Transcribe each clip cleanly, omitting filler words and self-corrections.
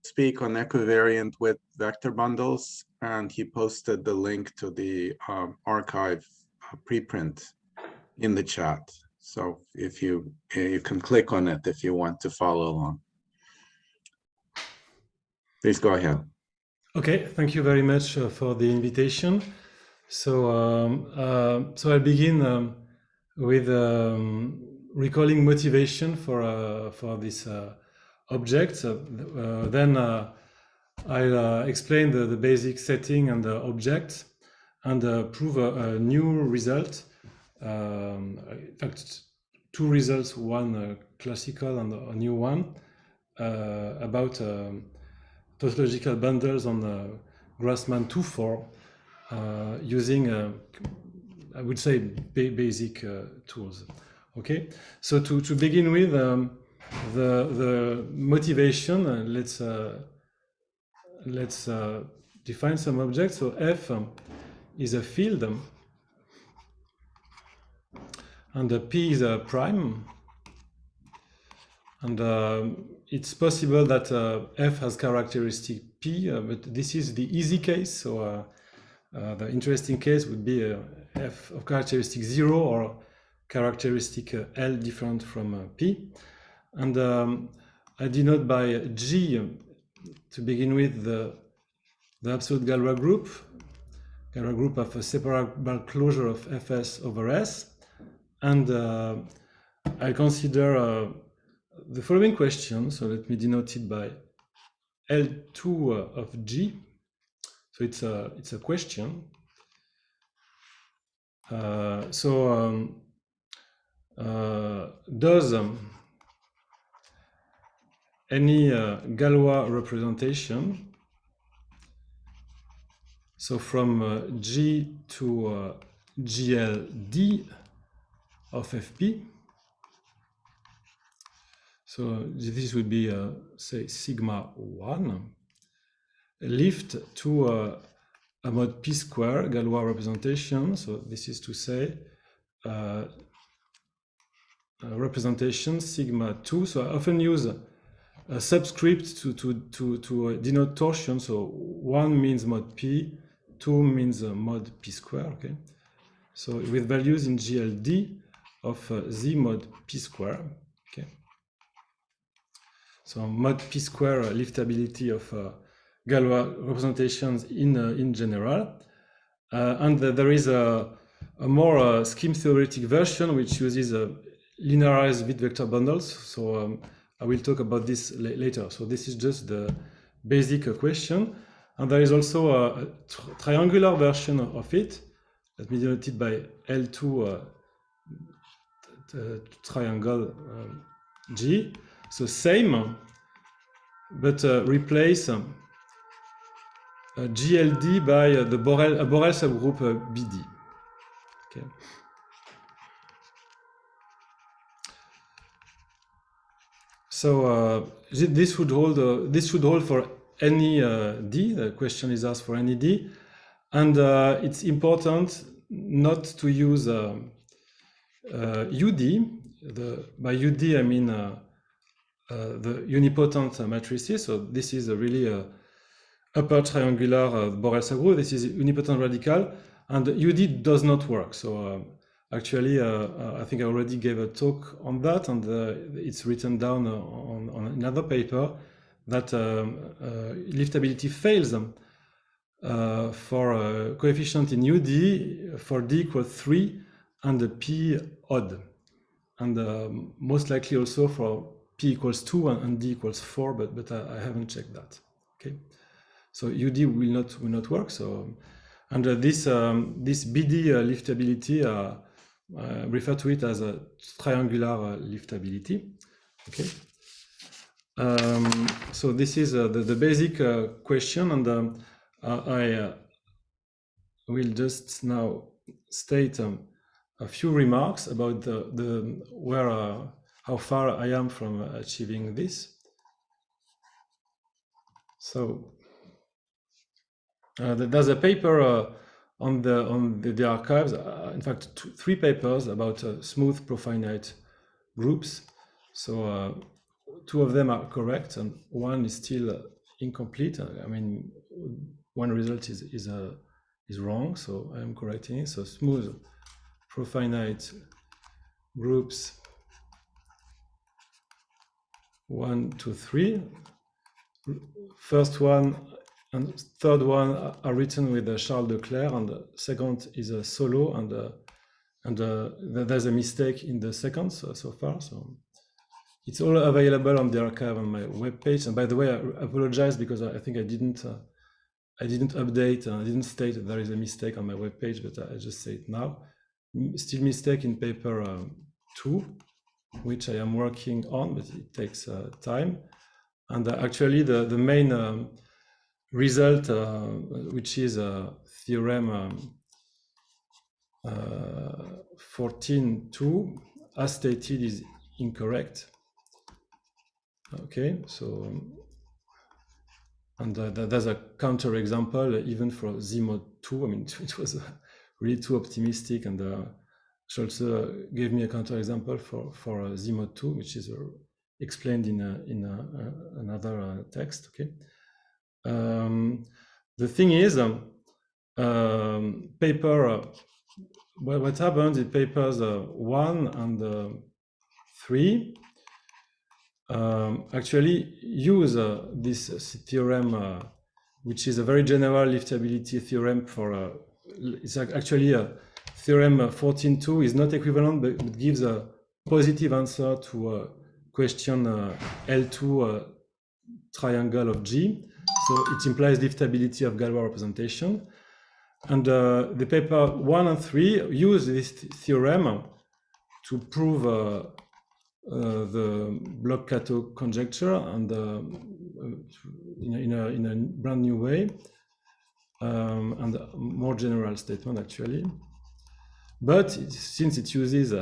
speak on equivariant Witt vector bundles, and he posted the link to the archive preprint in the chat. So if you can click on it if you want to follow along. Please go ahead. Okay, thank you very much for the invitation. So I'll begin with recalling motivation for this object. Then I'll explain the basic setting and the object, and prove a new result. In fact, two results, one classical and a new one, about tautological bundles on Grassmann 2-4 using, I would say, basic tools. Okay, so to begin with, the motivation, let's define some objects. So F is a field, and P is a prime, and it's possible that F has characteristic P, but this is the easy case. So the interesting case would be F of characteristic 0 or characteristic L different from P. And I denote by G, to begin with, the absolute Galois group of a separable closure of Fs over S. And I consider the following question. So let me denote it by L2 of G. So it's a question. Does any Galois representation, so from G to GLD of FP, so this would be say sigma 1, lift to a mod P square Galois representation. So this is to say representation sigma 2. So I often use a subscript to denote torsion. So 1 means mod P, 2 means mod P square. Okay, so with values in GLD of Z mod P square. Okay, so mod P square liftability of Galois representations in general, and there is a more scheme theoretic version which uses linearized Witt vector bundles. So I will talk about this later. So this is just the basic question, and there is also a triangular version of it. Let me denote it by L2 triangle G. So same, but replace GLD by the Borel subgroup BD. Okay. So this would hold. This should hold for any D. The question is asked for any D, and it's important not to use UD. By UD I mean the unipotent matrices. So this is really a upper triangular Borel subgroup. This is unipotent radical, and UD does not work. So actually, I think I already gave a talk on that, and it's written down on another paper that liftability fails for coefficient in UD for D equals 3 and the P odd, and most likely also for P equals 2 and D equals 4, but I haven't checked that. Okay, so UD will not work. So under this BD liftability, refer to it as a triangular liftability. Okay. So this is the basic question, and I will just now state a few remarks about how far I am from achieving this. So there's a paper on the archives. In fact, 3 papers about smooth profinite groups. So two of them are correct and one is still incomplete. I mean, one result is wrong, so I'm correcting it. So smooth profinite groups 1, 2, 3. First one and third one are written with Charles de Clercq, and the second is a solo, and there's a mistake in the second so far. So it's all available on the archive on my webpage. And by the way, I apologize because I think I didn't update. I didn't state that there is a mistake on my webpage, but I just say it now. Still mistake in paper 2, which I am working on, but it takes time. And actually, the main result, which is theorem 14.2, as stated, is incorrect. Okay, so and there's a counter example even for Z mod 2. I mean, it was really too optimistic, and Scholze gave me a counter example for Z mod 2, which is explained in another text. Okay, the thing is, paper. What happens in papers 1 and 3 actually use this theorem, which is a very general liftability theorem for. It's actually a theorem 14.2 is not equivalent, but it gives a positive answer to a question L2 triangle of G. So it implies liftability of Galois representation. And the paper 1 and 3 use this theorem to prove the Bloch-Kato conjecture, and in a brand new way, and a more general statement actually. But since it uses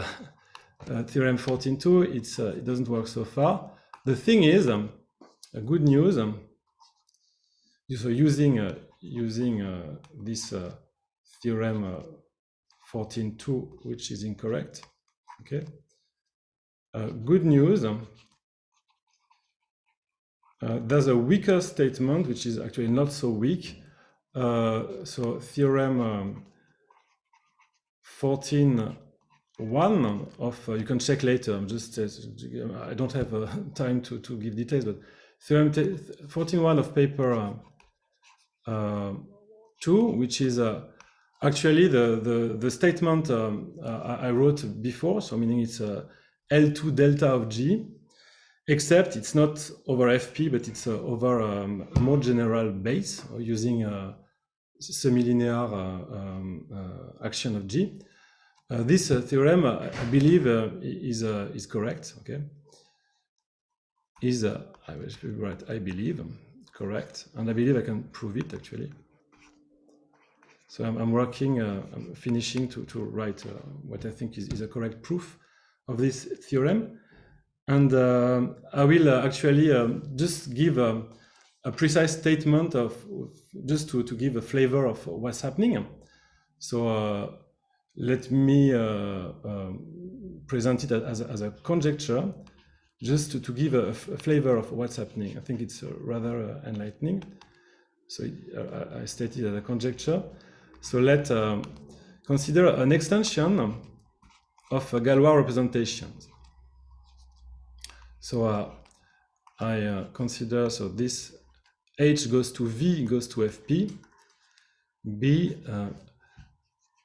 theorem 14.2, it doesn't work so far. The thing is, good news. So using this theorem 14.2, which is incorrect. Okay. Good news. There's a weaker statement, which is actually not so weak. So theorem 14.1 of you can check later. I'm just I don't have time to give details, but theorem 14.1 of paper 2, which is actually the statement I wrote before. So meaning it's L2 delta of G, except it's not over FP, but it's over a more general base, or using a semi-linear action of G. This theorem, I believe, is correct. Okay, I will be right. I believe correct, and I believe I can prove it actually. So I'm working, I'm finishing to write what I think is a correct proof of this theorem, and I will actually just give a precise statement of just to give a flavor of what's happening. So let me present it as a conjecture, just to give a flavor of what's happening. I think it's rather enlightening. So I stated as a conjecture. So let's consider an extension of Galois representations. So I consider, so this H goes to V goes to FP, be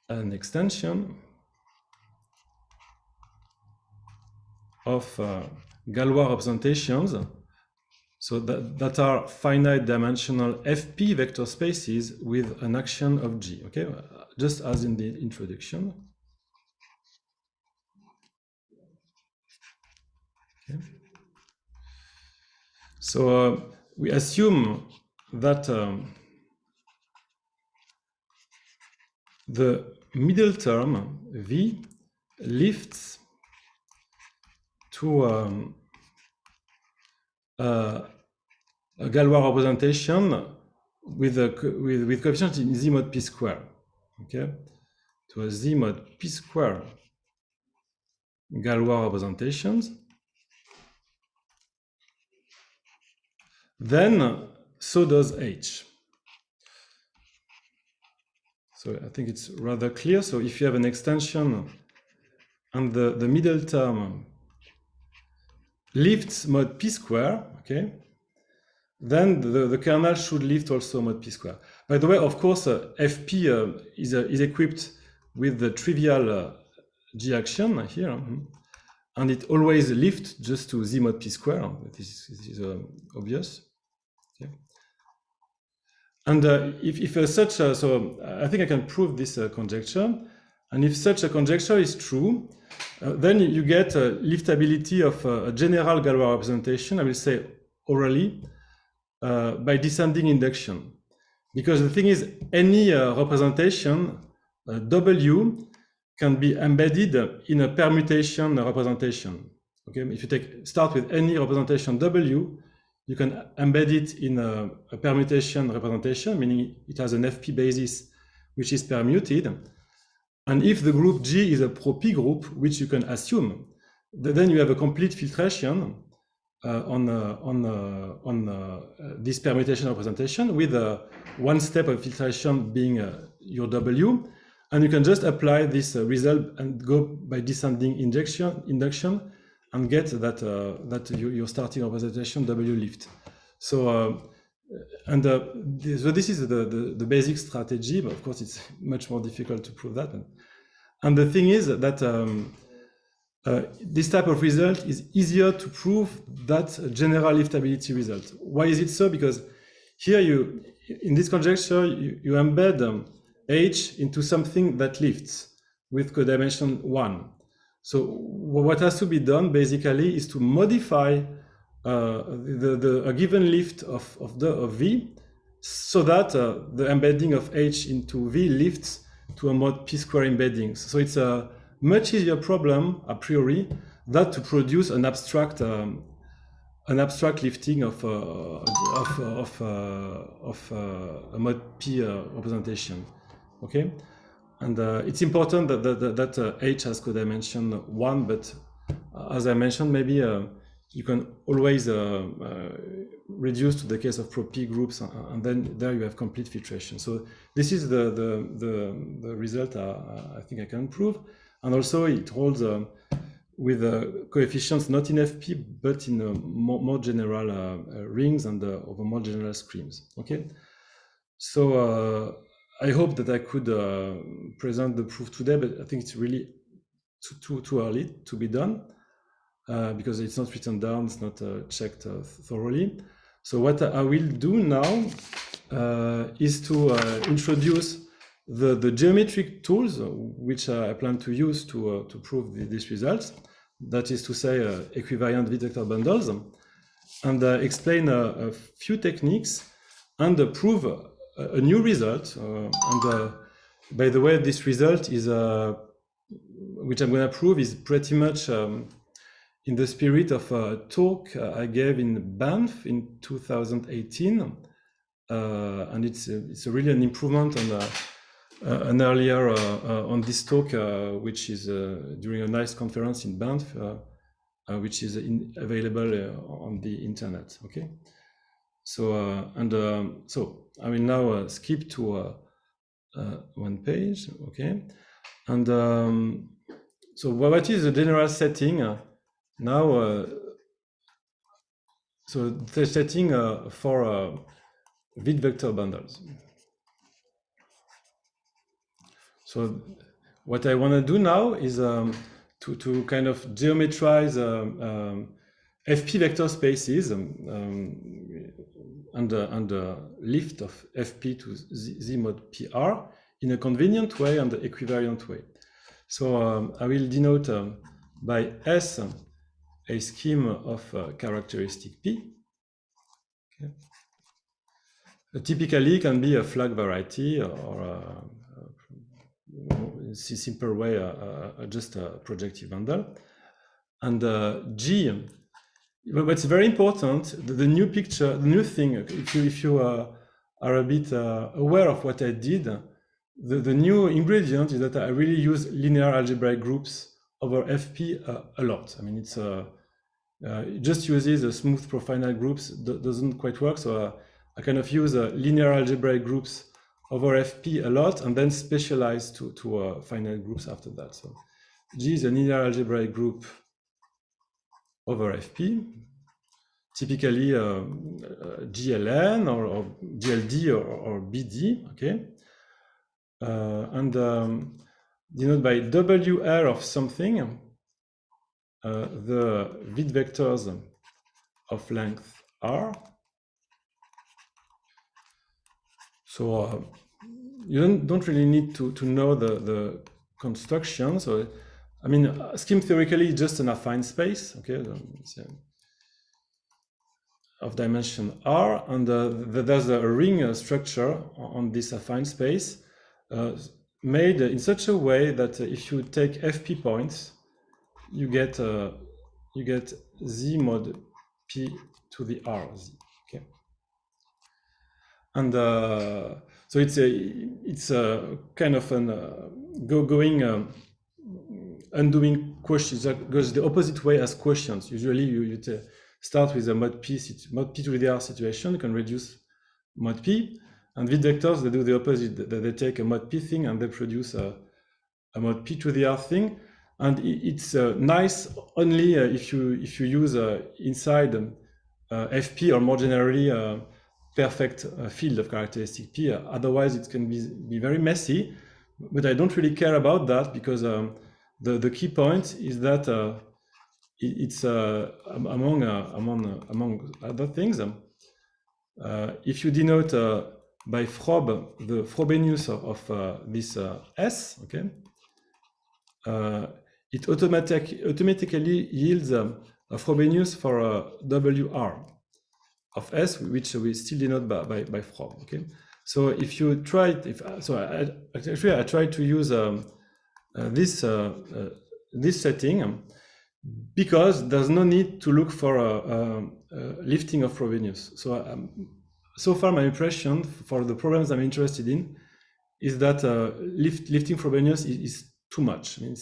an extension of Galois representations, so that are finite dimensional FP vector spaces with an action of G. Okay, just as in the introduction. Okay. So we assume that the middle term V lifts to a Galois representation with coefficient in Z mod P square. Okay, to a Z mod P square Galois representations. then so does H. So I think it's rather clear. So if you have an extension and the middle term lifts mod p square, okay, then the kernel should lift also mod p square. By the way, of course, fp is equipped with the trivial g action here, and it always lifts just to z mod p square. This is obvious. Okay. And if such so I think I can prove this conjecture. And if such a conjecture is true, then you get liftability of a general Galois representation, I will say orally, by descending induction. Because the thing is, any representation, W, can be embedded in a permutation representation. Okay, if you start with any representation W, you can embed it in a permutation representation, meaning it has an FP basis which is permuted. And if the group G is a pro-P group, which you can assume, then you have a complete filtration on this permutation representation with one step of filtration being your W. And you can just apply this result and go by descending induction and get that your starting representation W lift. So so this is the basic strategy, but of course it's much more difficult to prove that. And the thing is that this type of result is easier to prove than general liftability result. Why is it so? Because here in this conjecture, you embed H into something that lifts with codimension 1. So what has to be done basically is to modify a given lift of V so that the embedding of H into V lifts to a mod p square embedding. So it's a much easier problem a priori than to produce an abstract lifting of a mod p representation. Okay, and it's important that H has codimension 1, but as I mentioned, maybe you can always reduce to the case of pro-P groups, and then there you have complete filtration. So this is the result I think I can prove. And also it holds with coefficients not in FP, but in more general rings and over more general screens. Okay, so I hope that I could present the proof today, but I think it's really too early to be done. Because it's not written down, it's not checked thoroughly. So what I will do now is to introduce the geometric tools which I plan to use to prove these results. That is to say, equivariant Witt vector bundles, and explain a few techniques and prove a new result. And by the way, this result is which I'm going to prove is pretty much in the spirit of a talk I gave in Banff in 2018, and it's really an improvement on an earlier on this talk, which is during a nice conference in Banff, which is available on the internet. Okay, so so I will now skip to one page. Okay, and so what is the general setting? Now, so the setting for Witt vector bundles. So what I want to do now is to kind of geometrize FP vector spaces and lift of FP to Z mod PR in a convenient way and equivariant way. So I will denote by S a scheme of characteristic P. Okay. Typically can be a flag variety or in a simple way just a projective bundle. And G, what's very important, the new picture, the new thing, if you are a bit aware of what I did, the new ingredient is that I really use linear algebraic groups over FP a lot. I mean, It just uses a smooth profinite groups, doesn't quite work. So I kind of use linear algebraic groups over FP a lot, and then specialize to finite groups after that. So G is a linear algebraic group over FP, typically GLN or GLD or BD, okay? And denoted by WR of something, the Witt vectors of length R. So you don't really need to know the construction. So I mean, scheme theoretically is just an affine space, okay, of dimension R, and there's a ring structure on this affine space made in such a way that if you take FP points, you get Z mod P to the R Z, okay, and so it's a kind of an undoing questions that goes the opposite way as quotients. Usually you start with a mod P to the R situation, you can reduce mod P, and Witt vectors, they do the opposite. They take a mod P thing and they produce a mod P to the R thing. And it's nice only if you use inside FP, or more generally perfect field of characteristic P. Otherwise it can be very messy, but I don't really care about that, because the key point is that it's among other things. If you denote by Frobe the Frobenius of this S, okay, it automatically yields a Frobenius for WR of S, which we still denote by Frobe. Okay, so if you try, I try to use this setting, because there's no need to look for a lifting of Frobenius. So far my impression for the problems I'm interested in is that lifting Frobenius is too much. I mean,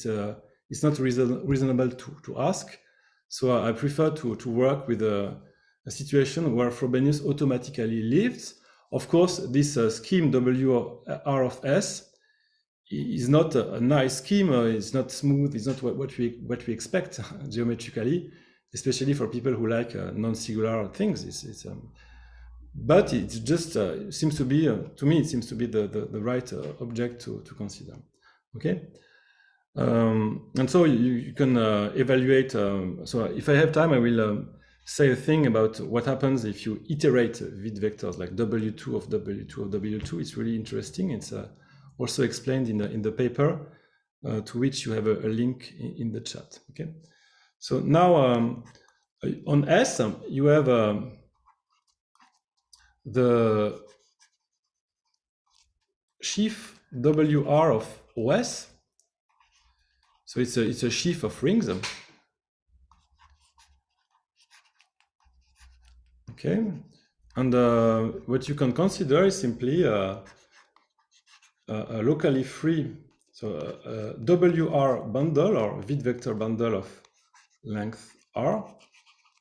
it's not reasonable to ask. So I prefer to work with a situation where Frobenius automatically lifts. Of course, this scheme WR of S is not a nice scheme. It's not smooth. It's not what we expect geometrically, especially for people who like non-singular things. But it just seems to be, to me, it seems to be the right object to consider. Okay, and so you can evaluate. So if I have time, I will say a thing about what happens if you iterate Witt vectors like W2 of W2 of W2. It's really interesting. It's also explained in the paper, to which you have a link in the chat. Okay, so now on S you have the sheaf WR of OS. So it's a sheaf of rings. Okay, and what you can consider is simply a locally free, so a WR bundle or Witt vector bundle of length R.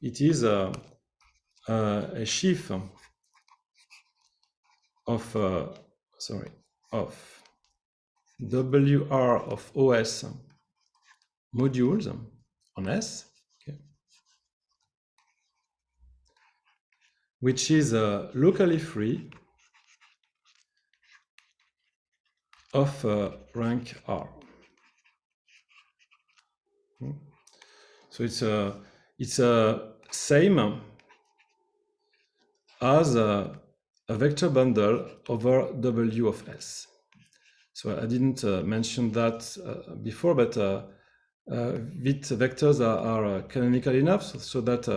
It is a sheaf of WR of OS modules on S, okay, which is locally free of rank R. So it's a same as a vector bundle over W of S. So I didn't mention that before, but Witt vectors are canonical enough so that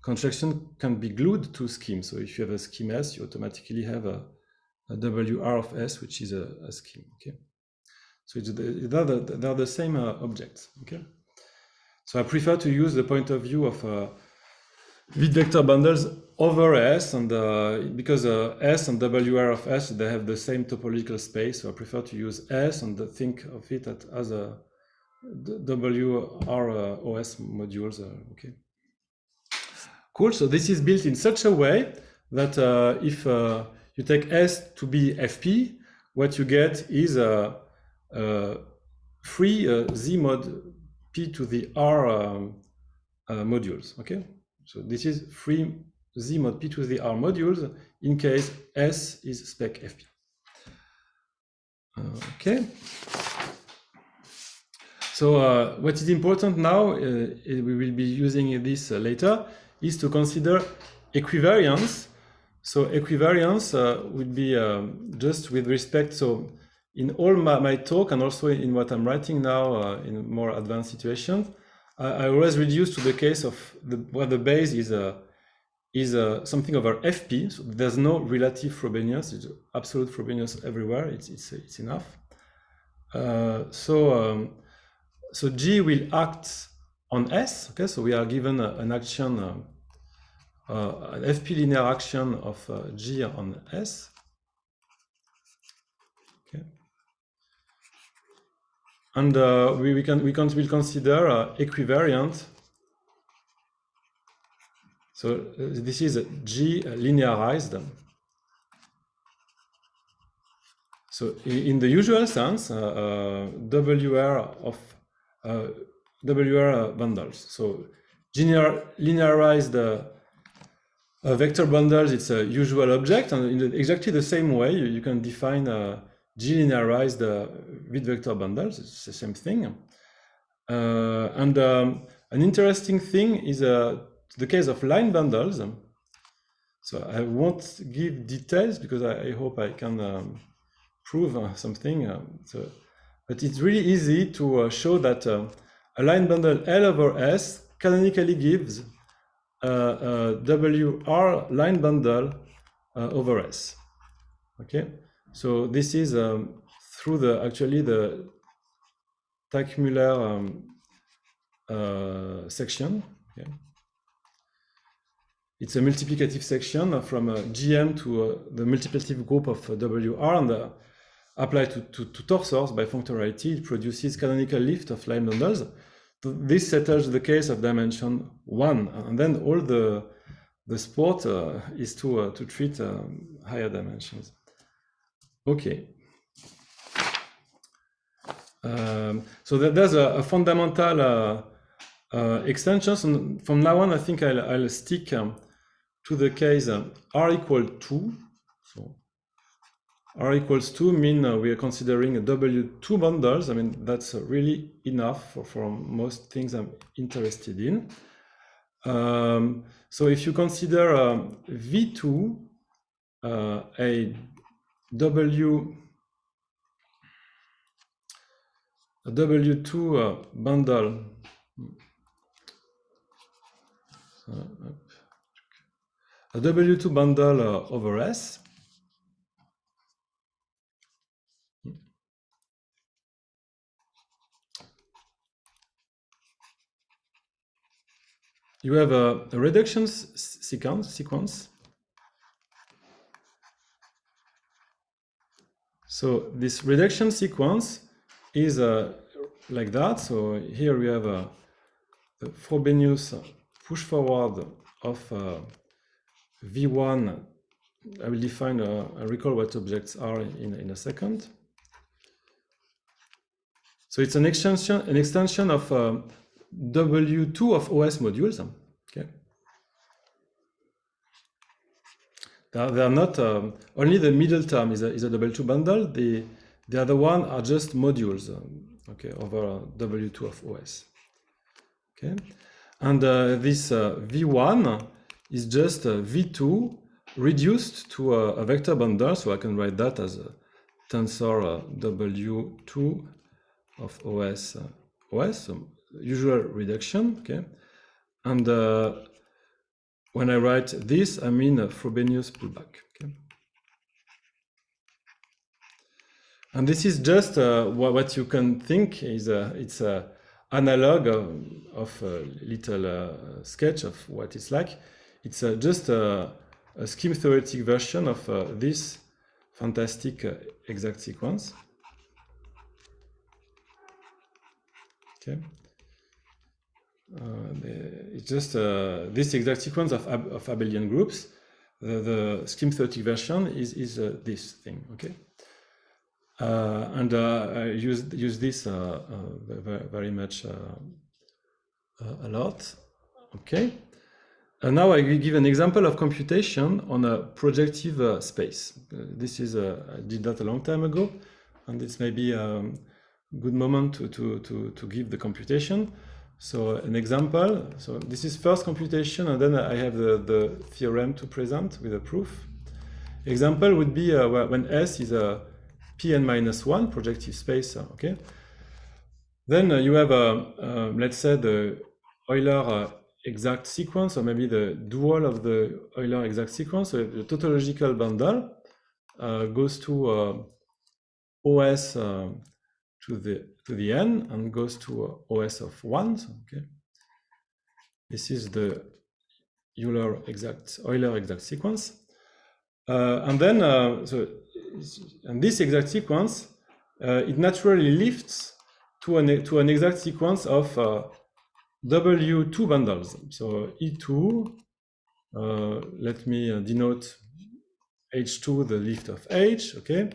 contraction can be glued to scheme. So if you have a scheme S, you automatically have a WR of S, which is a scheme. Okay, so they're the same objects. Okay, so I prefer to use the point of view of Witt vector bundles over S, and because S and WR of S, they have the same topological space, so I prefer to use S and think of it as a WR OS modules. Okay. Cool. So this is built in such a way that if you take S to be Fp, what you get is free Z mod P to the R modules. Okay. So this is free Z mod P to the R modules in case S is spec Fp. Okay. So what is important now, we will be using this later, is to consider equivariance. So equivariance would be just with respect, so in all my talk and also in what I'm writing now in more advanced situations, I always reduce to the case of where the base is something over Fp. So there's no relative Frobenius, it's absolute Frobenius everywhere, it's enough. So G will act on S, okay? So we are given an action, an Fp linear action of G on S. Okay. And we'll consider equivariant. So this is G linearized. So in the usual sense, WR of WR bundles. So linearized vector bundles, it's a usual object, and in exactly the same way, you can define G linearized Witt vector bundles. It's the same thing. And an interesting thing is the case of line bundles. So I won't give details because I hope I can prove something. But it's really easy to show that a line bundle L over S canonically gives a WR line bundle over S. Okay, so this is through the Teichmüller section. Okay. It's a multiplicative section from GM to the multiplicative group of WR, and applied to torsors by functoriality, it produces canonical lift of line bundles. This settles the case of dimension 1, and then all the sport is to treat higher dimensions. Okay. So there's a fundamental extension. So from now on, I think I'll stick to the case R equal 2. So R equals 2 mean we are considering W2 bundles. I mean, that's really enough for most things I'm interested in. So if you consider V2 a W2 bundle, a W2 bundle over S, you have a reduction sequence. So this reduction sequence is like that. So here we have the Frobenius push forward of V1. I will define, I recall what objects are in a second. So it's an extension of W2 of OS modules. Okay. They are not only the middle term is a W2 bundle. The other one are just modules. Okay, over W2 of OS. Okay, and this V1 is just V2 reduced to a vector bundle. So I can write that as a tensor W2 of OS. So usual reduction. Okay, and when I write this, I mean Frobenius pullback. Okay? And this is just what you can think is it's an analog of a little sketch of what it's like. It's just a scheme theoretic version of this fantastic exact sequence. Okay. It's just this exact sequence of abelian groups. The scheme theoretic version is this thing, okay? And I use this very much a lot, okay? And now I will give an example of computation on a projective space. This is I did that a long time ago, and it's maybe a good moment to give the computation. So an example. So this is first computation, and then I have the theorem to present with a proof. Example would be when S is a Pn-1 projective space. Okay. Then you have let's say the Euler exact sequence, or maybe the dual of the Euler exact sequence. So the tautological bundle goes to OS to the n and goes to OS of 1. So, okay. This is the Euler exact sequence. And then and this exact sequence it naturally lifts to an exact sequence of W2 bundles. So E2, let me denote H2, the lift of H, okay?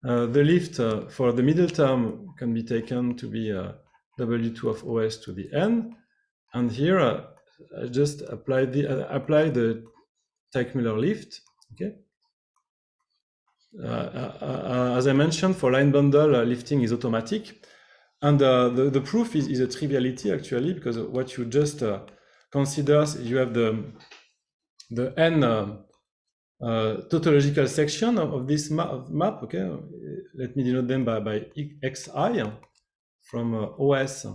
The lift for the middle term can be taken to be W2 of OS to the n. And here I just apply the Teichmüller lift, okay? As I mentioned, for line bundle, lifting is automatic. And the proof is a triviality, actually, because what you just consider, you have the n tautological section of this map, okay? Let me denote them by xi from OS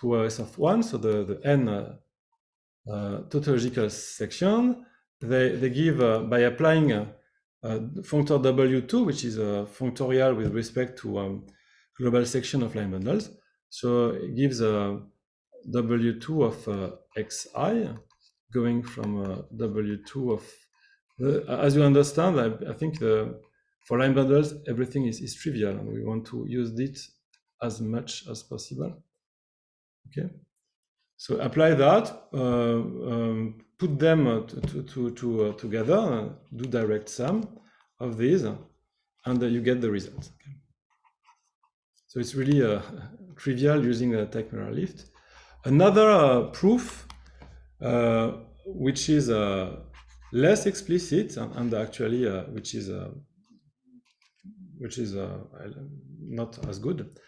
to OS of 1, so the n tautological section. They give, by applying functor W2, which is a functorial with respect to global section of line bundles. So it gives a W2 of xi going from W2 of, as you understand, I think for line bundles, everything is trivial, and we want to use it as much as possible. Okay, so apply that, put them together, do direct sum of these, and you get the result. Okay. So it's really trivial using a Teichmüller lift. Another proof, which is less explicit and actually which is not as good,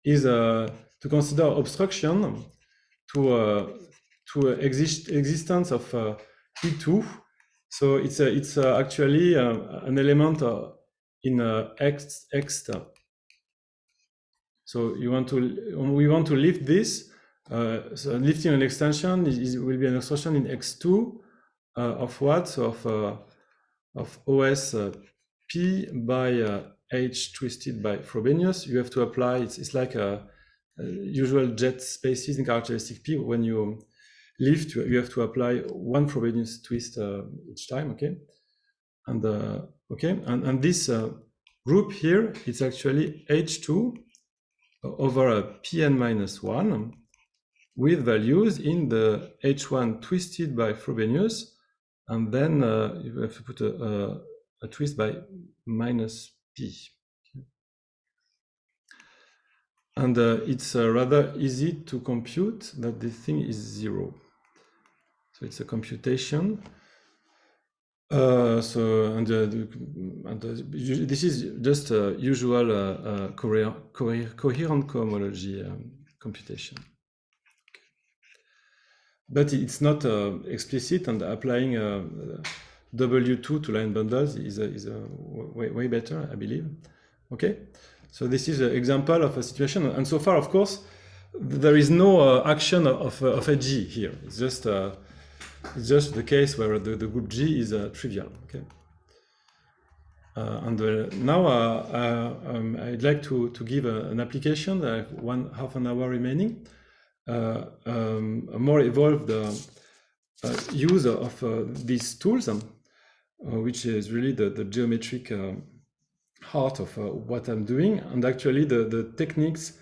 is to consider obstruction to existence of E2. So it's actually an element in X. So we want to lift this. So lifting an extension will be an extension in X2 of what? So of OS P by H twisted by Frobenius. You have to apply. It's like a usual jet spaces in characteristic P. When you lift, you have to apply one Frobenius twist each time. Okay, and okay, and this group here, it's actually H2 over a Pn-1 with values in the H1 twisted by Frobenius, and then you have to put a twist by minus P. And it's rather easy to compute that the thing is 0. So it's a computation. This is just a usual coherent cohomology computation. Okay. But it's not explicit, and applying W2 to line bundles is way better, I believe. Okay, so this is an example of a situation, and so far, of course, there is no action of a G here. It's just the case where the group G is trivial. Okay, and now I'd like to give an application. I have half an hour remaining. A more evolved use of these tools, which is really the geometric heart of what I'm doing, and actually the techniques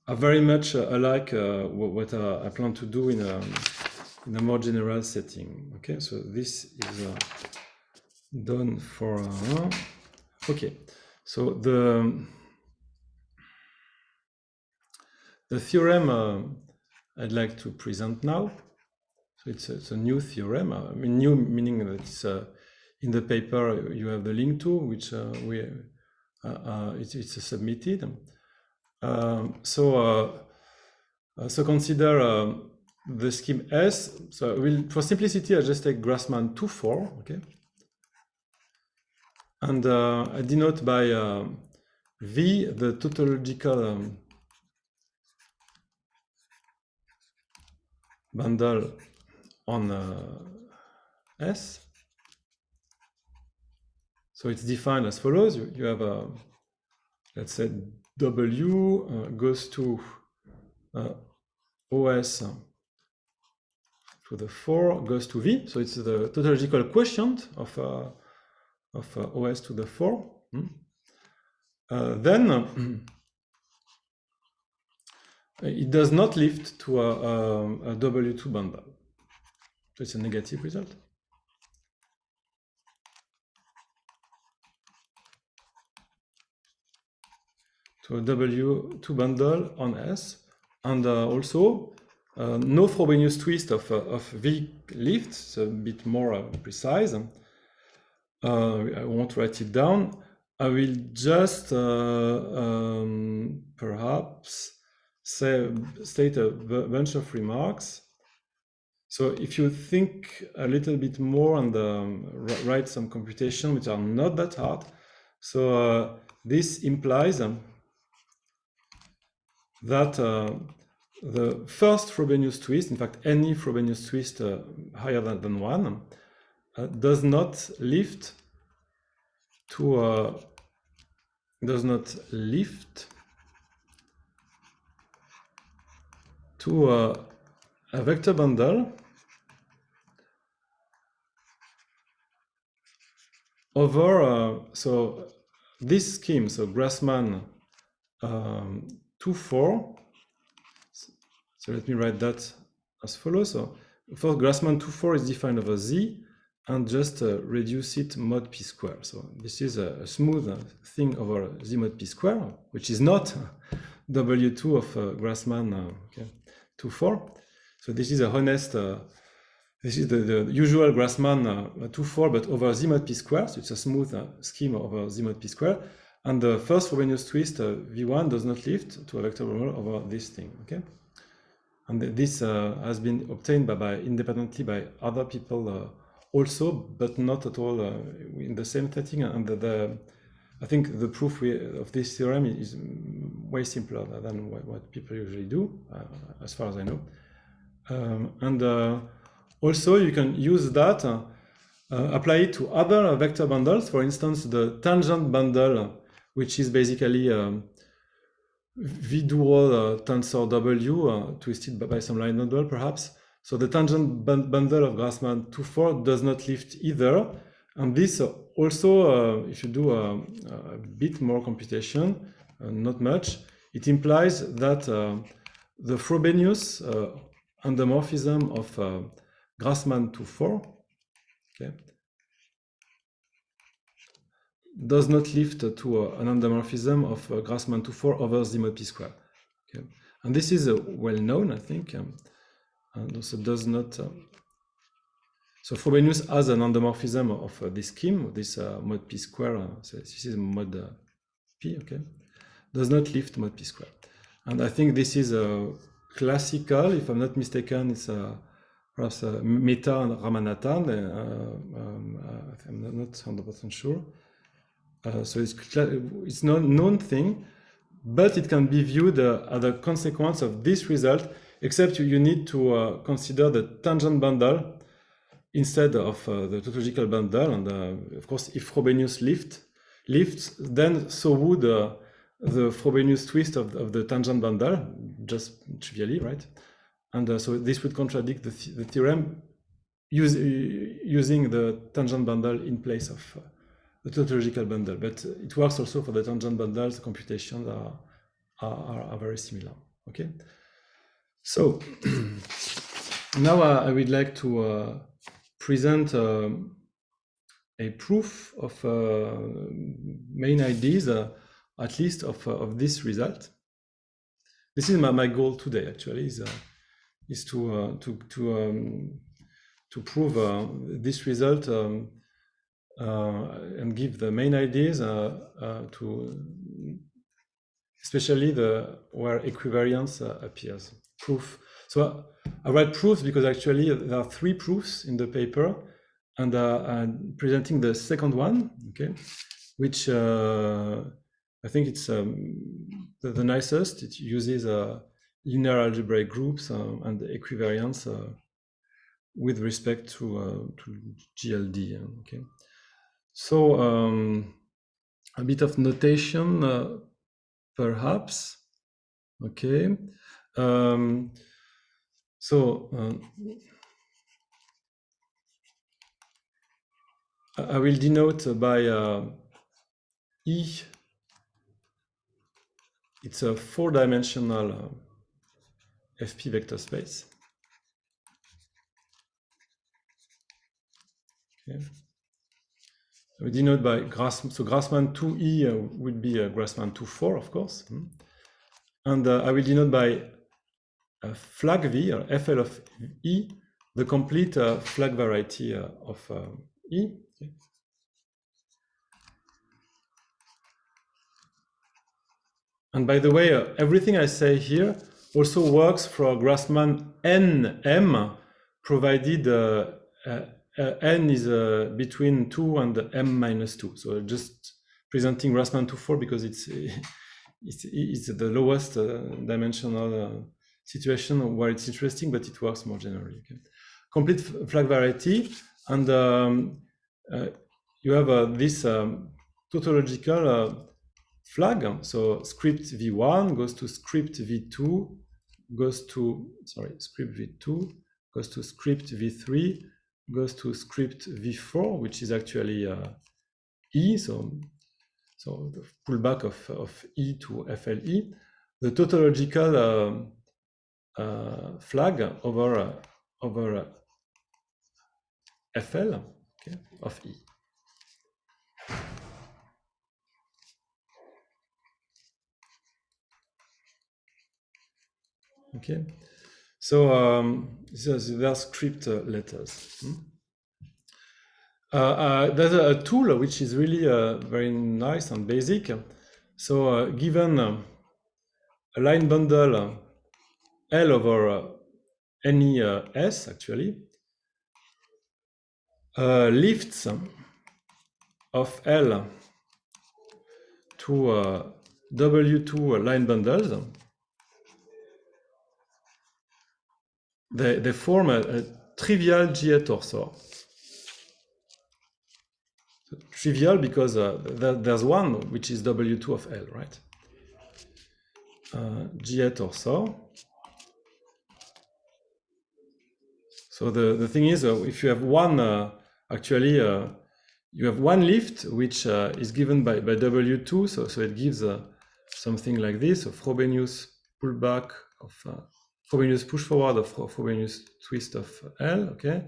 are very much alike what I plan to do in a more general setting. Okay, so this is done for okay. So the theorem I'd like to present now. So it's a new theorem. I mean, new meaning that it's in the paper you have the link to, which it's submitted. So consider the scheme S. So for simplicity, I just take Grassmann 2,4, okay, and I denote by V the tautological bundle on S. So it's defined as follows. You have let's say W goes to OS to the 4 goes to V. So it's the tautological quotient of OS to the 4. Then it does not lift to a W2 bundle. So it's a negative result. To a W2 bundle on S, and also no Frobenius twist of V lift. It's a bit more precise. I won't write it down. I will just perhaps state a bunch of remarks. So if you think a little bit more and write some computation which are not that hard, so this implies that the first Frobenius twist, in fact any Frobenius twist higher than 1, does not lift to a vector bundle over so this scheme, so Grassmann 2,4. So let me write that as follows. So for Grassmann 2,4 is defined over Z, and just reduce it mod p square. So this is a smooth thing over Z mod p square, which is not W2 of Grassmann 2,4. So this is a honest, this is the usual Grassmann 2,4, but over Z mod p square. So it's a smooth scheme over Z mod p square. And the first Frobenius twist, V1, does not lift to a vector bundle over this thing, okay? And this has been obtained independently by other people also, but not at all in the same setting. And I think the proof of this theorem is way simpler than what people usually do, as far as I know. And also you can use that, apply it to other vector bundles. For instance, the tangent bundle, which is basically V-dual tensor W twisted by some line bundle, perhaps. So the tangent bundle of Grassmann 2,4 does not lift either. And this also, if you do a bit more computation, not much, it implies that the Frobenius endomorphism of Grassmann 2,4, okay, does not lift to an endomorphism of Grassmann 2,4 over Z mod p square. Okay. And this is well known, I think, and also does not. So Frobenius has an endomorphism of this scheme, this mod p square. So this is mod p, okay, does not lift mod p square. And I think this is classical, if I'm not mistaken, it's perhaps Mehta and Ramanathan. I'm not 100% sure. So it's not known thing, but it can be viewed as a consequence of this result, except you need to consider the tangent bundle instead of the tautological bundle. And of course, if Frobenius lifts, then so would the Frobenius twist of the tangent bundle, just trivially, right? And so this would contradict the theorem using the tangent bundle in place of the tautological bundle, but it works also for the tangent bundles. The computations are very similar. Okay, so now I would like to present a proof of main ideas, at least of this result. This is my goal today. Actually, is to prove this result and give the main ideas to especially where equivariance appears. Proof. So I write proofs because actually there are 3 proofs in the paper, and I'm presenting the second one, okay, which I think it's the nicest. It uses linear algebraic groups and equivariance with respect to GLD. Okay, so a bit of notation, perhaps. Okay, so I will denote by E. It's a 4-dimensional FP vector space. Okay. We denote by Grassmann. So Grassmann 2E would be Grassmann 2,4, of course. And I will denote by flag V, or FL of E, the complete flag variety of E. Okay. And by the way, everything I say here also works for Grassmann NM, provided n is between 2 and m minus 2. So just presenting Grassmann 2,4 because it's the lowest dimensional situation where it's interesting, but it works more generally. Okay. Complete flag variety, and you have this tautological flag. So script v1 goes to script v2, goes to script v2 goes to script v3, goes to script v4, which is actually E. So the pullback of E to FLE, the tautological flag over FL, okay, of E. Okay, so these are script letters. There's a tool which is really very nice and basic. So given a line bundle L over any S, actually, lifts of L to W2 line bundles, they form a trivial GA torsor. So trivial because there's one which is W2 of L, right? GA torsor. So the thing is, if you have one, you have one lift which is given by W2, so it gives something like this: a Frobenius pullback of Frobenius push forward of Frobenius twist of L. Okay,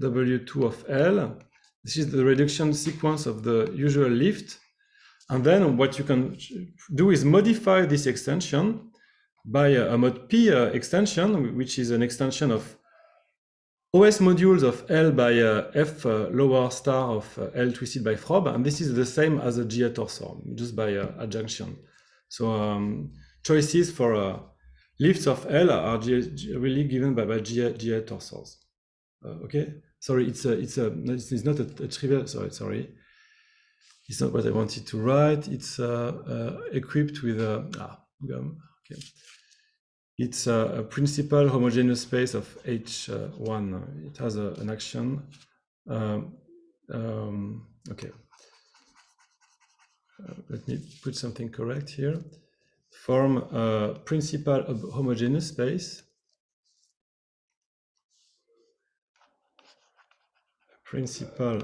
W2 of L. This is the reduction sequence of the usual lift, and then what you can do is modify this extension by a mod P extension, which is an extension of OS modules of L by F lower star of L twisted by Frob, and this is the same as a GA torsor, just by adjunction. So choices for lifts of L are really given by GA torsors. Okay, sorry, it's not a trivial. Sorry, it's not what I wanted to write. It's equipped with okay. It's a principal homogeneous space of H1. It has an action. Okay. Let me put something correct here. Form a principal homogeneous space. Principal.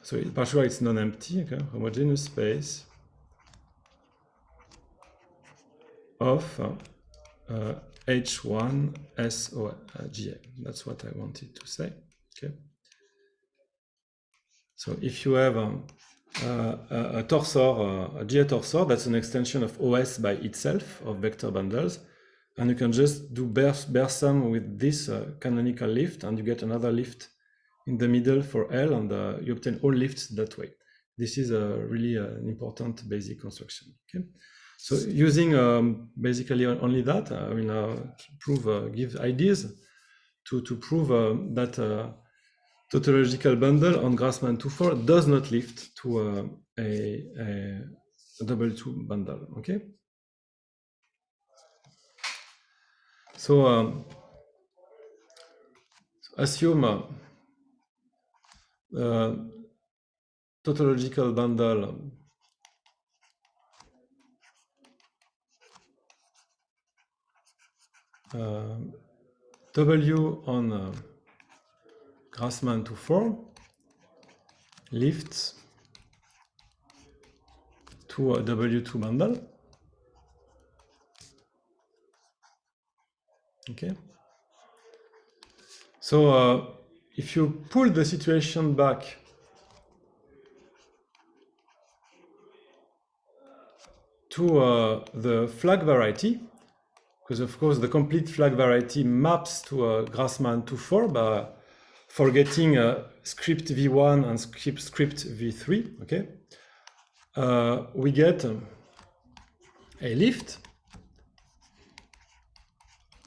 So partially it's non-empty. Okay. Homogeneous space of H1 SOGA. That's what I wanted to say. Okay. So if you have a torsor, a GA torsor, that's an extension of OS by itself of vector bundles, and you can just do bare sum with this canonical lift, and you get another lift in the middle for L, and you obtain all lifts that way. This is really an important basic construction. Okay. So using basically only that, I will now give ideas to prove that tautological bundle on Grassmann 2-4 does not lift to a W2 bundle. Okay. So assume tautological bundle W on Grassmann 2-4 lifts to a W2 bundle. Okay. So if you pull the situation back to the flag variety, because of course the complete flag variety maps to a Grassmann 2-4 by forgetting script v1 and script v3. Okay, we get a lift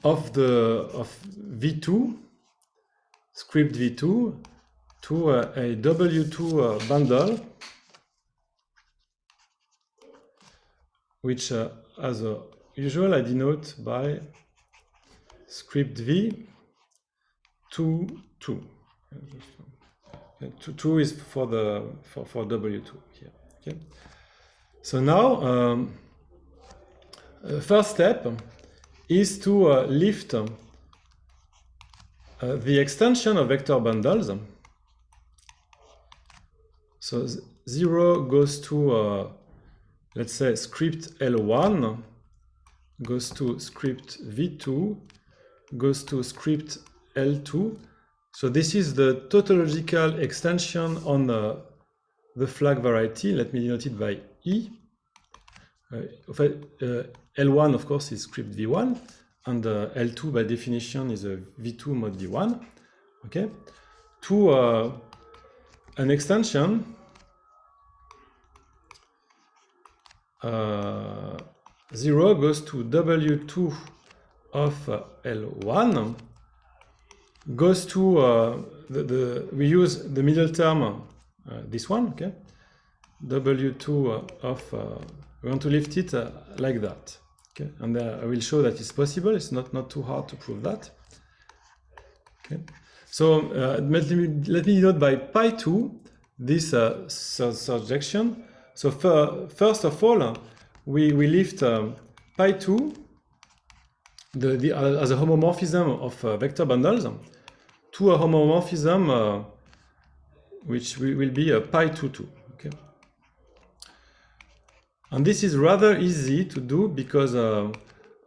of v2 script v2 to a W2 bundle, which as usual I denote by script v 2 2. 2 is for W2 here. Okay. So now first step is to lift the extension of vector bundles. So 0 goes to let's say script L1, goes to script V2, goes to script L2. So this is the tautological extension on the flag variety. Let me denote it by E. L1, of course, is script V1, and L2 by definition is a V2 mod V1. Okay, to an extension 0 goes to W2 of L1, goes to we use the middle term, this one. Okay, W2 of we want to lift it like that. Okay, and I will show that it's possible. It's not too hard to prove that. Okay, so let me denote by pi 2 this surjection. So first of all, we lift pi 2 as a homomorphism of vector bundles to a homomorphism which will be a pi 2 2. Okay, and this is rather easy to do because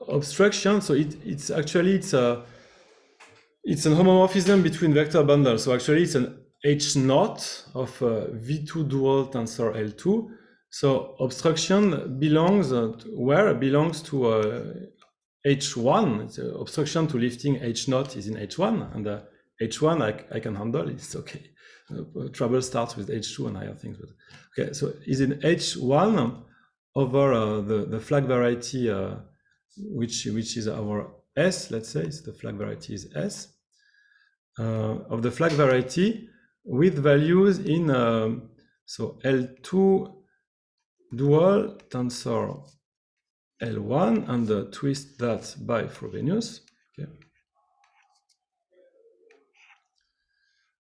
obstruction. So it's a homomorphism between vector bundles. So actually it's an H0 of V2 dual tensor L2. So obstruction belongs belongs to H1. It's obstruction to lifting H0 is in H1, and H1 I can handle. It's okay. Trouble starts with H2 and higher things. But okay, so is in H1 over the flag variety, which is our S. Let's say it's the flag variety is S of the flag variety with values in so L2 dual tensor L1 and twist that by Frobenius. Okay.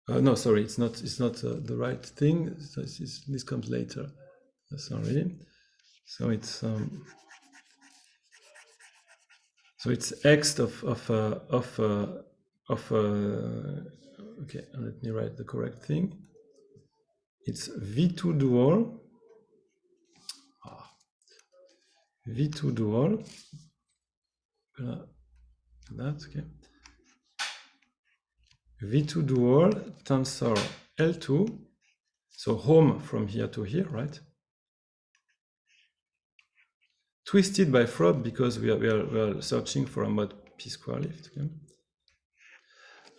No, sorry, it's not the right thing. This comes later. Sorry. So it's X of okay. Let me write the correct thing. It's V2 dual. V2 dual That okay. V2 dual tensor L2, so home from here to here, right? Twisted by Frob because we are searching for a mod P square lift. Okay?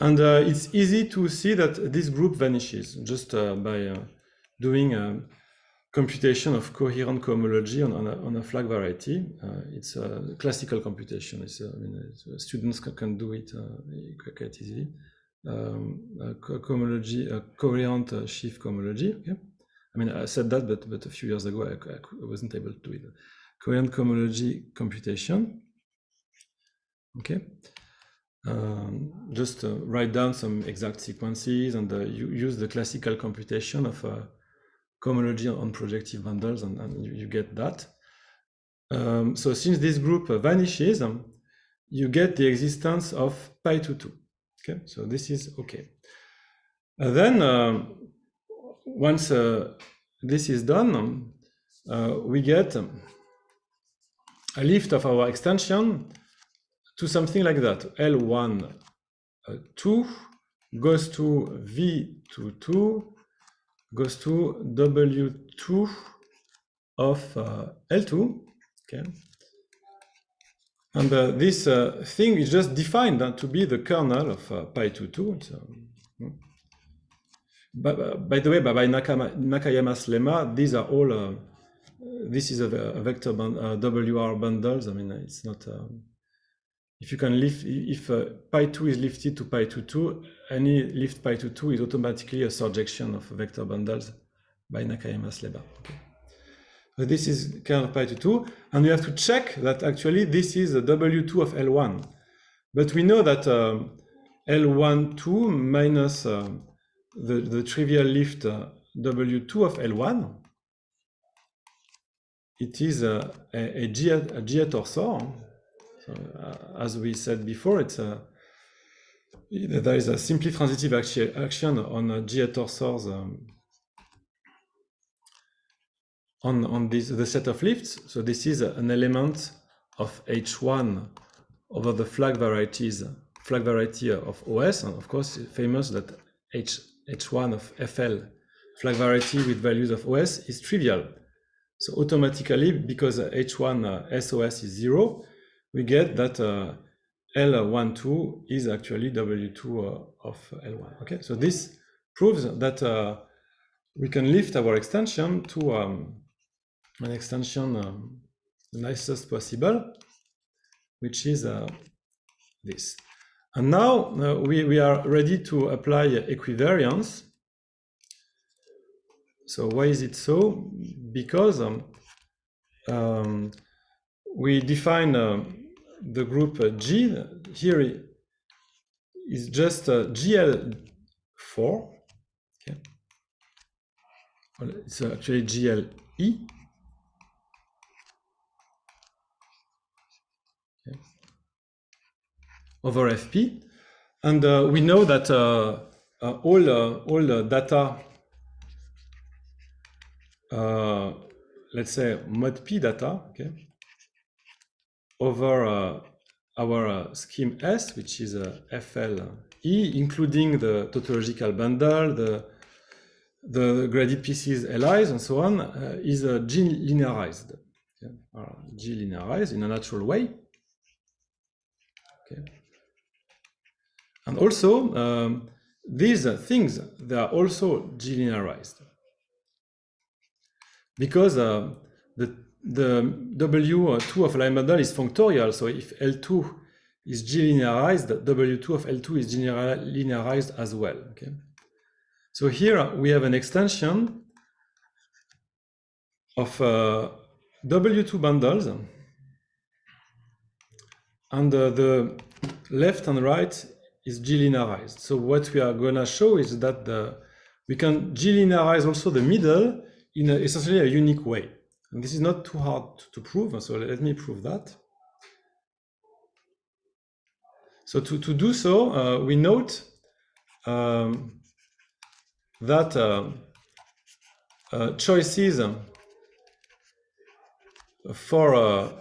And it's easy to see that this group vanishes just by doing a computation of coherent cohomology on a flag variety. It's a classical computation. Students can do it quite easily. Coherent Schiff cohomology. Okay? I mean, I said that, but a few years ago I wasn't able to do it. Coherent cohomology computation. Okay. Just write down some exact sequences and you use the classical computation of cohomology on projective bundles, and you get that. So since this group vanishes, you get the existence of pi2,2. Okay, so this is okay. Then once this is done, we get a lift of our extension to something like that. L1 2 goes to V22 goes to W2 of L2. Okay, and this thing is just defined to be the kernel of pi2,2. So, by the way, by Nakayama's lemma, these are all. This is a vector WR bundles. I mean, it's not. If you can lift, if pi2 is lifted to pi2,2, any lift pi2,2 is automatically a surjection of vector bundles by Nakayama's lemma. Okay. So this is kernel of pi2,2, and we have to check that actually this is the W2 of L1. But we know that L12 minus the trivial lift W2 of L1, it is a G torsor. So, as we said before, it's there is a simply transitive action on G torsors on the set of lifts. So this is an element of H1 over the flag variety of OS, and of course famous that H1 of FL flag variety with values of OS is trivial. So automatically, because H1 SOS is 0, we get that L12 is actually W2 of L1. Okay, so this proves that we can lift our extension to an extension the nicest possible, which is this. And now we are ready to apply equivariance. So why is it so? Because we define the group G. Here is just GL4. Okay. Well, it's actually GLE. Okay. Over FP. And we know that all the data, let's say mod P data, okay, over our scheme S, which is FLE, including the tautological bundle, the graded pieces LIs, and so on, is G-linearized. Okay? G-linearized in a natural way. Okay. And also, these things, they are also G-linearized. Because the W2 of line model is functorial, so if L2 is G-linearized, W2 of L2 is G-linearized as well. Okay. So here we have an extension of W2 bundles, and the left and right is G-linearized. So what we are going to show is that we can G-linearize also the middle in essentially a unique way. And this is not too hard to prove, so let me prove that. So to do so, we note that choices for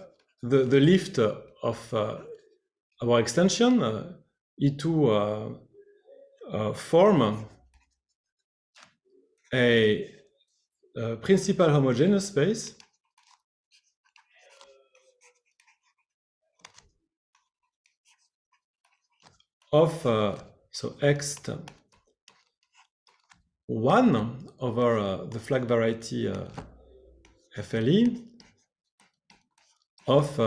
the lift of our extension E2 form a principal homogeneous space of so X1 over the flag variety FLE of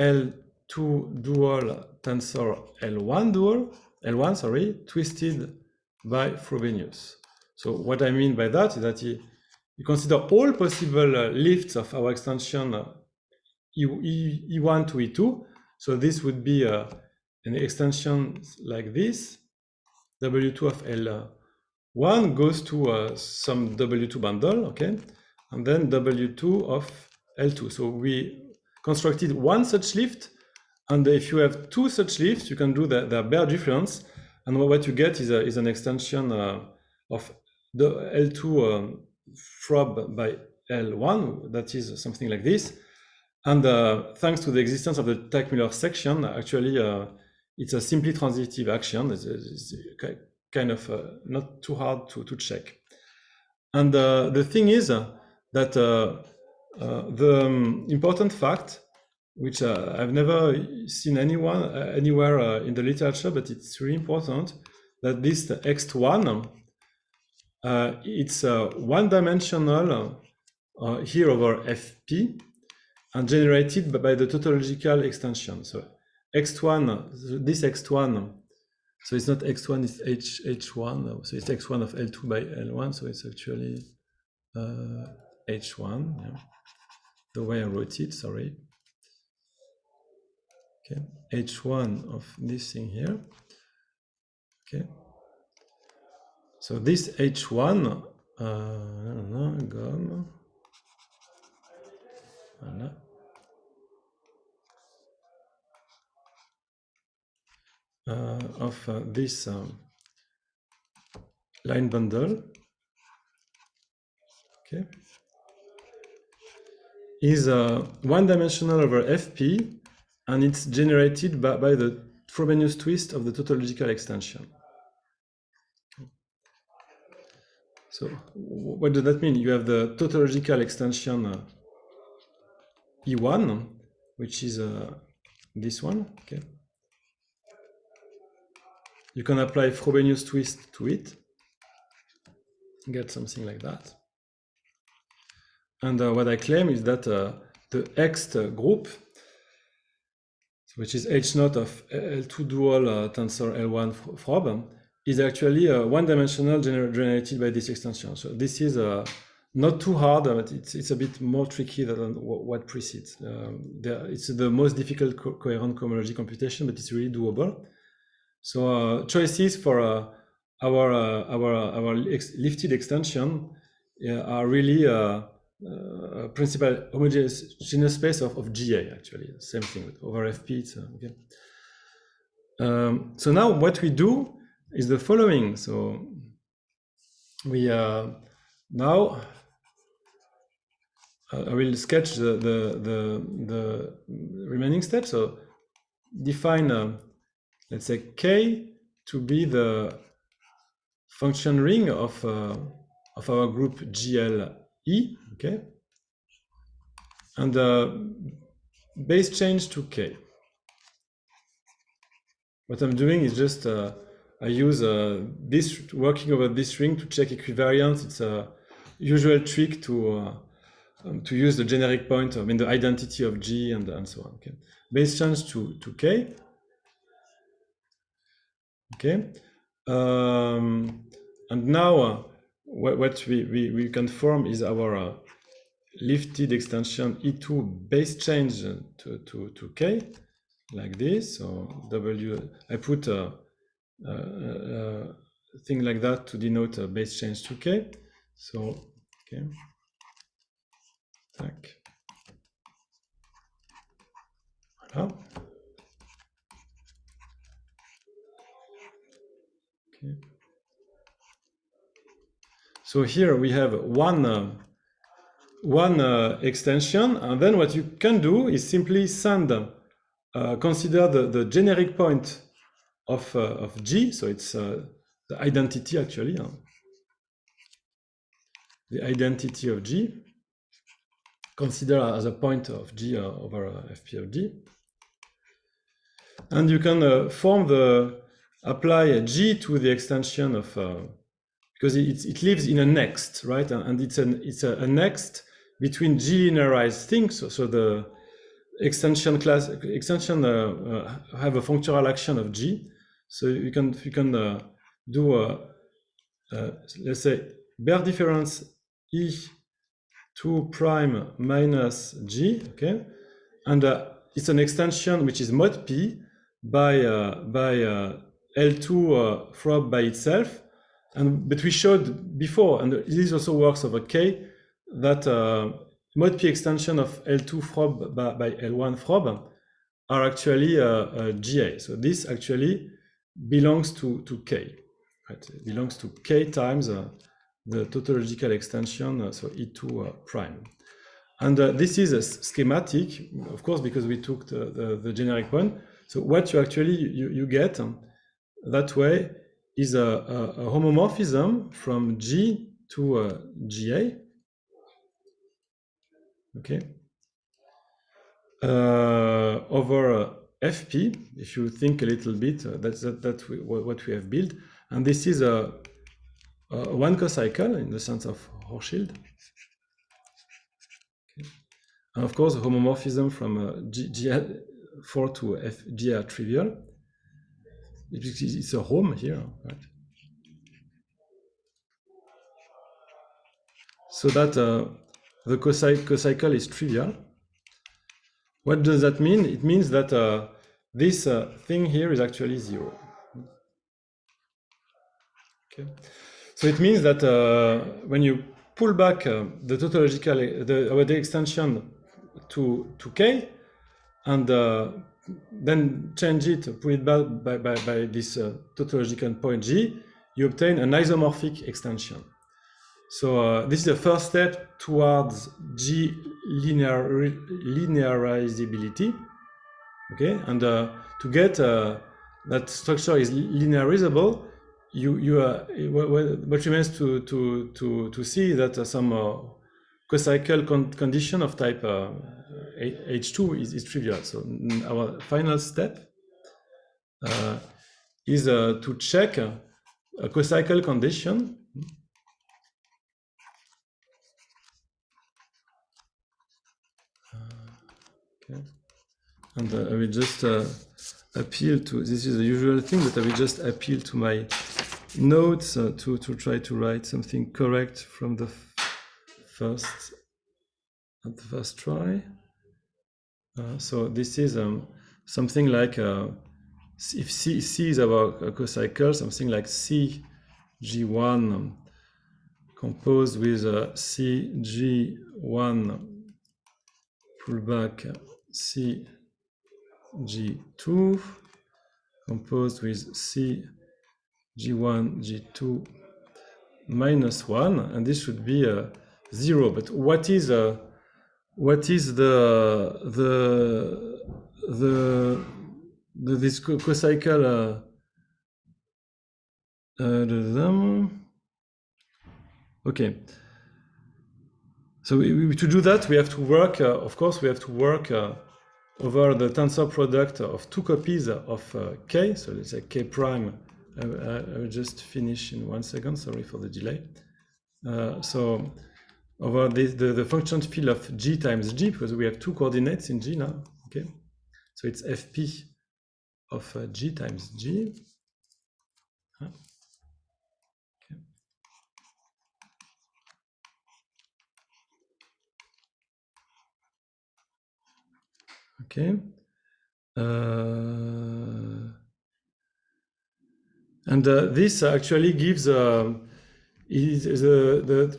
L2 dual tensor L1 sorry, twisted by Frobenius. So what I mean by that is that you consider all possible lifts of our extension E1 to E2. So this would be an extension like this. W2 of L1 goes to some W2 bundle, okay? And then W2 of L2. So we constructed one such lift, and if you have two such lifts, you can do the bare difference, and what you get is an extension of the L2 frob by L1, that is something like this. And thanks to the existence of the Teichmüller section, actually it's a simply transitive action. It's kind of not too hard to check. And the thing is that the important fact, which I've never seen anywhere in the literature, but it's really important, that this X1, it's one-dimensional here over Fp, and generated by the tautological extension. So X1, this X1, so it's not X1, it's H1, so it's X1 of L2 by L1, so it's actually H1, yeah. The way I wrote it, sorry. Okay, H1 of this thing here. Okay, so this H1, gomme. Voilà. Of this line bundle, okay, is one-dimensional over Fp, and it's generated by the Frobenius twist of the tautological extension. So what does that mean? You have the tautological extension E1, which is this one, okay. You can apply Frobenius twist to it, get something like that. And what I claim is that the Ext group, which is H0 of L2 dual tensor L1 frob, is actually one-dimensional generated by this extension. So this is not too hard, but it's a bit more tricky than what precedes. It's the most difficult coherent cohomology computation, but it's really doable. So choices for our lifted extension are really principal homogeneous space of GA, actually. Same thing with over FP. It's, okay. So now what we do is the following. So we now I will sketch the remaining steps. So define let's say K to be the function ring of our group GLE, okay, and base change to K. What I'm doing is just I use this working over this ring to check equivariance. It's a usual trick to use the generic point, I mean the identity of G and so on. Okay, base change to K. Okay, and now what we can form is our lifted extension E2 base change to K, like this. So W, I put a thing like that to denote a base change to K. So, okay, tac. Voilà. Okay. So here we have one extension, and then what you can do is simply send consider the generic point of G, so it's the identity actually, the identity of G, consider as a point of G over Fp of G. And you can apply G to the extension of, because it lives in a next, right? And it's a next between G linearized things. So the extension have a functional action of G. So you can do let's say Baire difference E2 prime minus G, okay, and it's an extension which is mod P by L2 Frob by itself, but we showed before, and this also works over K, that mod P extension of L2 Frob by L1 Frob are actually GA. So this actually belongs to K, right? It belongs to K times the tautological extension, so E2 prime. And this is a schematic, of course, because we took the generic one. So what you actually you get that way is a homomorphism from G to GA, okay, over Fp. If you think a little bit, that's what we have built, and this is a one cocycle in the sense of Hochschild. Okay. And of course, homomorphism from GA4 to GA trivial. It's a home here, right? So that the cocycle is trivial. What does that mean? It means that this thing here is actually 0. Okay. So it means that when you pull back the tautological, the extension to K, and then change it, pull it back by this tautological point G, you obtain an isomorphic extension. So this is the first step towards G linearizability. Okay, and to get that structure is linearizable, what remains to see that some cocycle condition of type H2 is trivial. So our final step is to check a cocycle condition. Okay. And I will just appeal to, this is the usual thing, but I will just appeal to my notes to try to write something correct from the first try. So this is something like, if C is our cocycle, something like CG1 composed with CG1 pullback CG2 composed with CG1 G2 minus 1, and this should be 0. But what is this cocycle okay. So to do that, we have to work, of course, we have to work over the tensor product of two copies of K. So let's say K prime. I will just finish in 1 second, sorry for the delay. So over the function field of G times G, because we have two coordinates in G now, okay? So it's Fp of G times G. Okay. And this actually gives the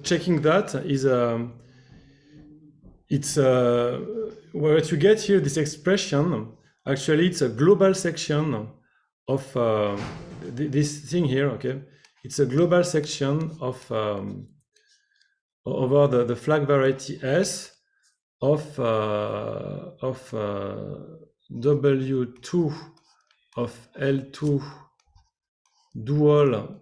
checking that is it's what you get here. This expression actually it's a global section of this thing here. Okay, it's a global section of over the flag variety S of W2 of L2 dual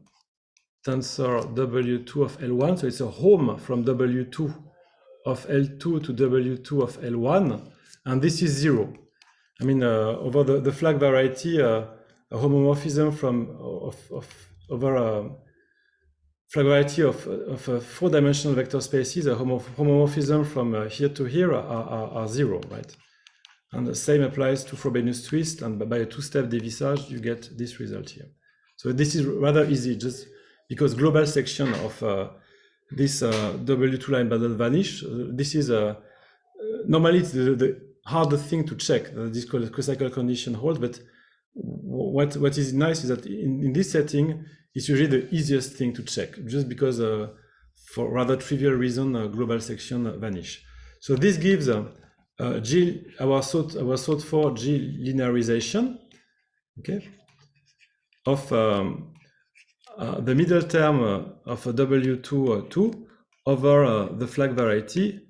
tensor W2 of L1. So it's a home from W2 of L2 to W2 of L1, and this is 0. I mean, over the flag variety, a homomorphism over a flag variety of 4-dimensional vector spaces, a homomorphism from here to here are 0, right? And the same applies to Frobenius twist, and by a two-step dévissage, you get this result here. So this is rather easy, just because global section of this W2 line bundle vanish. This is normally it's the hardest thing to check. This co-cycle condition holds, but what is nice is that in this setting, it's usually the easiest thing to check, just because for rather trivial reason, global section vanish. So this gives G, our sought for G linearization, okay, of the middle term of a W2 over the flag variety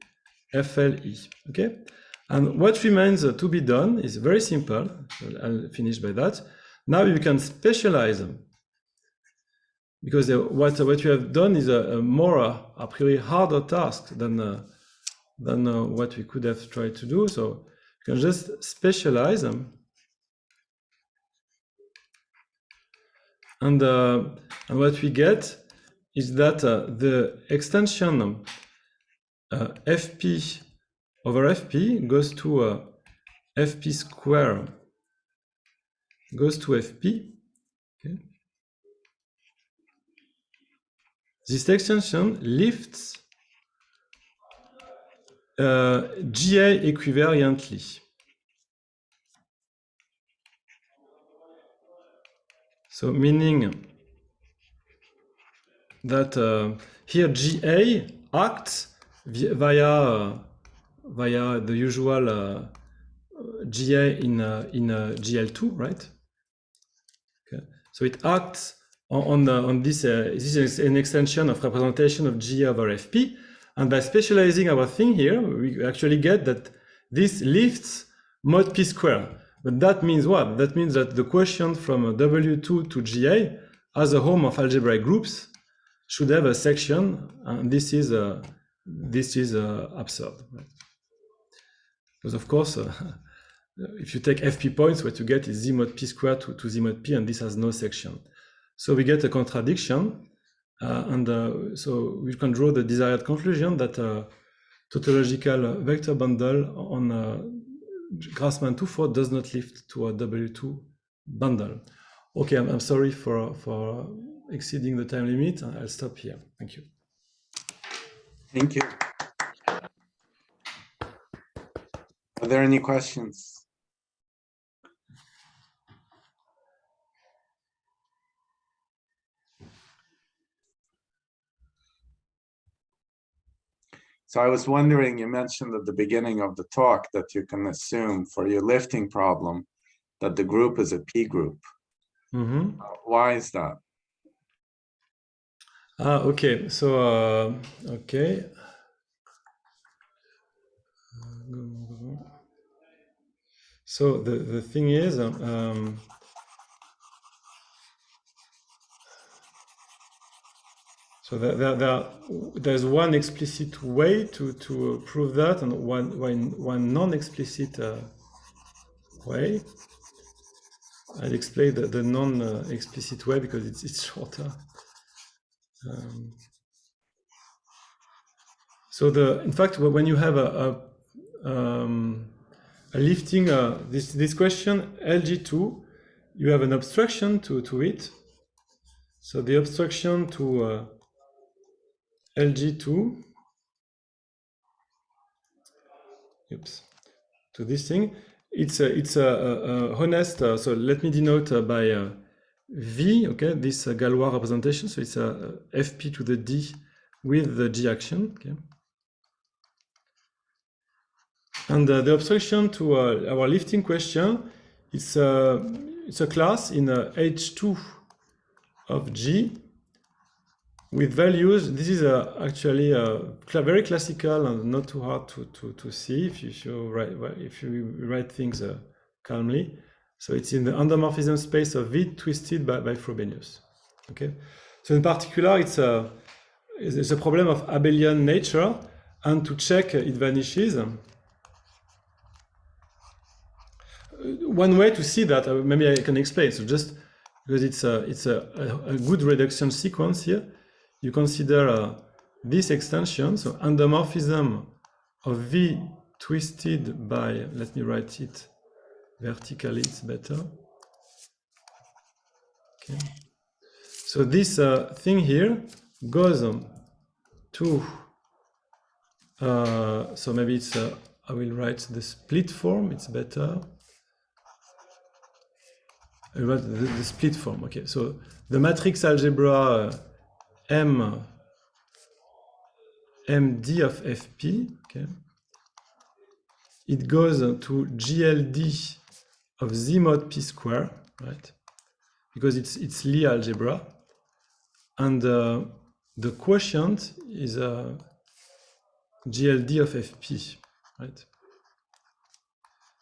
FLE, okay? And what remains to be done is very simple. I'll finish by that. Now you can specialize them, because what you have done is a more a priori harder task than what we could have tried to do. So you can just specialize them, and what we get is that the extension FP over FP goes to FP square goes to FP. Okay. This extension lifts GA equivariantly. So meaning that here GA acts via the usual GA in GL2, right? Okay. So it acts on this. This is an extension of representation of GA over FP, and by specializing our thing here, we actually get that this lifts mod P square. But that means what? That means that the quotient from W2 to GA as a home of algebraic groups should have a section, and this is absurd. Right? Because of course, if you take FP points, what you get is Z mod P squared to Z mod P, and this has no section. So we get a contradiction, so we can draw the desired conclusion that tautological vector bundle on Grassmann 2-4 does not lift to a W2 bundle. Okay, I'm sorry for exceeding the time limit. I'll stop here. Thank you. Thank you. Are there any questions? So I was wondering, you mentioned at the beginning of the talk that you can assume for your lifting problem that the group is a P group. Mm-hmm. Why is that? Okay, so, okay. So the thing is, so there's one explicit way to prove that, and one non-explicit way. I'll explain the non-explicit way because it's shorter. So in fact, when you have a lifting this question LG2, you have an obstruction to it. So the obstruction to LG2, to this thing, it's a honest. So let me denote by V. Okay, this Galois representation. So it's a FP to the D with the G action. Okay. And the obstruction to our lifting question, it's a class in H2 of G with values. This is actually very classical and not too hard to see if you write things calmly. So it's in the endomorphism space of V twisted by Frobenius. Okay. So in particular, it's a problem of abelian nature, and to check it vanishes. One way to see that, maybe I can explain. So just because it's a good reduction sequence here, you consider this extension, so endomorphism of V twisted by, let me write it vertically, it's better. Okay. So this thing here goes to, so maybe it's, I will write the split form, it's better. I write the split form, okay. So the matrix algebra MD of FP, okay. It goes to GLD of Z mod P square, right? Because it's Lie algebra. And the quotient is GLD of FP, right?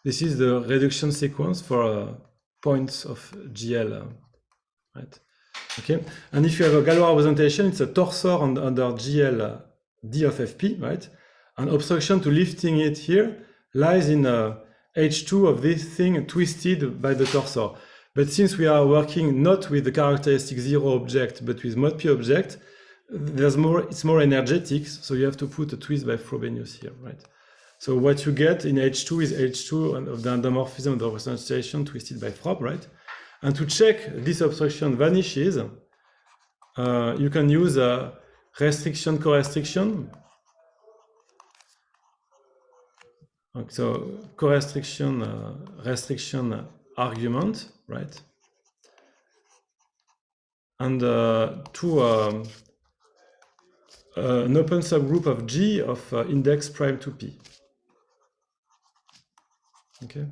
This is the reduction sequence for points of GL, right? Okay, and if you have a Galois representation, it's a torsor under GL D of FP, right? And obstruction to lifting it here lies in H2 of this thing twisted by the torsor. But since we are working not with the characteristic zero object, but with mod P object, it's more energetic, so you have to put a twist by Frobenius here, right? So what you get in H2 is H2 of the endomorphism of the representation twisted by Frob, right? And to check this obstruction vanishes, you can use a restriction co-restriction. So co-restriction restriction argument, right? And to an open subgroup of G of index prime to P. Okay.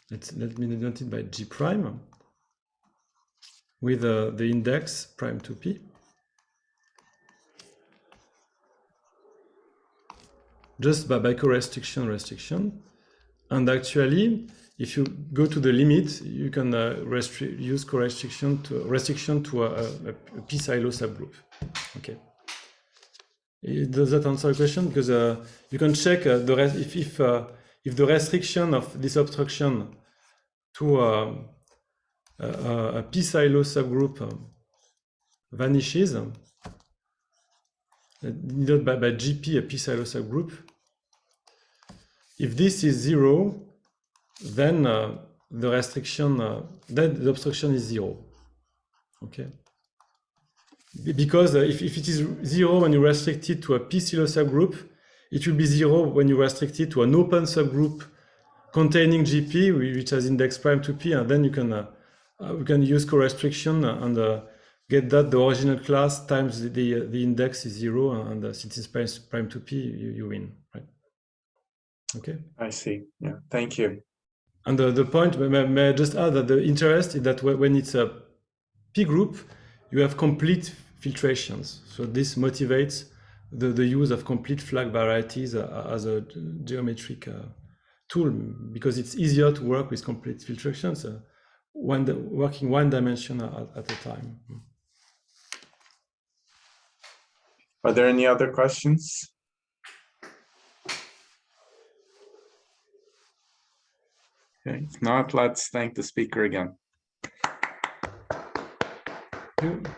Let me denote it by G prime with the index prime to P. Just by co-restriction. And actually, if you go to the limit, you can use restriction to a p-silo subgroup. Okay. Does that answer your question? Because you can check if the restriction of this obstruction to a p-silo subgroup vanishes, denoted by GP, a p-silo subgroup. If this is zero, then the restriction, then the obstruction is zero. Okay. Because if it is zero when you restrict it to a p-silo subgroup, it will be zero when you restrict it to an open subgroup containing GP, which has index prime to P, and then you can use co-restriction and get that the original class times the index is zero, and since it's prime to P, you win, right? Okay. I see. Yeah. Thank you. And the point, may I just add that the interest is that when it's a P group, you have complete filtrations. So this motivates the use of complete flag varieties as a geometric tool, because it's easier to work with complete filtrations, working one dimension at a time. Are there any other questions? Okay, if not, let's thank the speaker again. Thank you.